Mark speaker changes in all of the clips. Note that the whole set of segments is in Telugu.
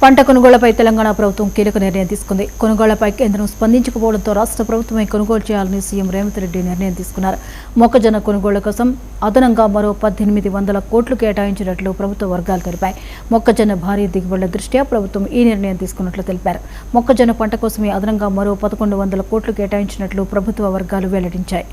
Speaker 1: పంట కొనుగోళ్లపై తెలంగాణ ప్రభుత్వం కీలక నిర్ణయం తీసుకుంది. కొనుగోళ్లపై కేంద్రం స్పందించకపోవడంతో రాష్ట్ర ప్రభుత్వమే కొనుగోలు చేయాలని సీఎం రేవంత్ రెడ్డి నిర్ణయం తీసుకున్నారు. మొక్కజొన్న కొనుగోళ్ల కోసం అదనంగా మరో 1800 కోట్లు కేటాయించినట్లు ప్రభుత్వ వర్గాలు తెలిపాయి. మొక్కజొన్న భారీ దిగుబడుల దృష్ట్యా ప్రభుత్వం ఈ నిర్ణయం తీసుకున్నట్లు తెలిపారు. మొక్కజొన్న పంట కోసమే అదనంగా మరో 1100 కోట్లు కేటాయించినట్లు ప్రభుత్వ వర్గాలు వెల్లడించాయి.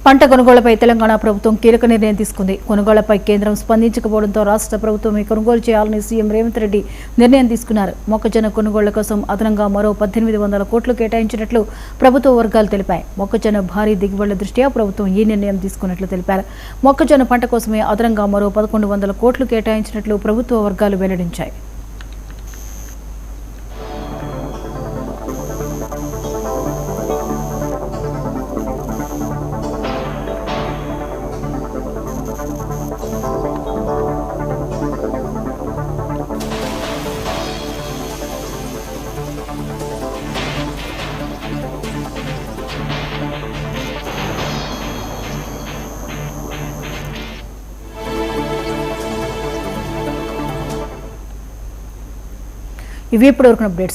Speaker 1: పంట కొనుగోళ్లపై తెలంగాణ ప్రభుత్వం కీలక నిర్ణయం తీసుకుంది. కొనుగోళ్లపై కేంద్రం స్పందించకపోవడంతో రాష్ట్ర ప్రభుత్వమే కొనుగోలు చేయాలని సీఎం రేవంత్ రెడ్డి నిర్ణయం తీసుకున్నారు. మొక్కజొన్న కొనుగోళ్ల కోసం అదనంగా మరో 1800 కోట్లు కేటాయించినట్లు ప్రభుత్వ వర్గాలు తెలిపాయి. మొక్కజొన్న భారీ దిగుబడుల దృష్ట్యా ప్రభుత్వం ఈ నిర్ణయం తీసుకున్నట్లు తెలిపారు. మొక్కజొన్న పంట కోసమే అదనంగా మరో 1100 కోట్లు కేటాయించినట్లు ప్రభుత్వ వర్గాలు వెల్లడించాయి. ఇవి ఇప్పటివరకు అప్డేట్స్.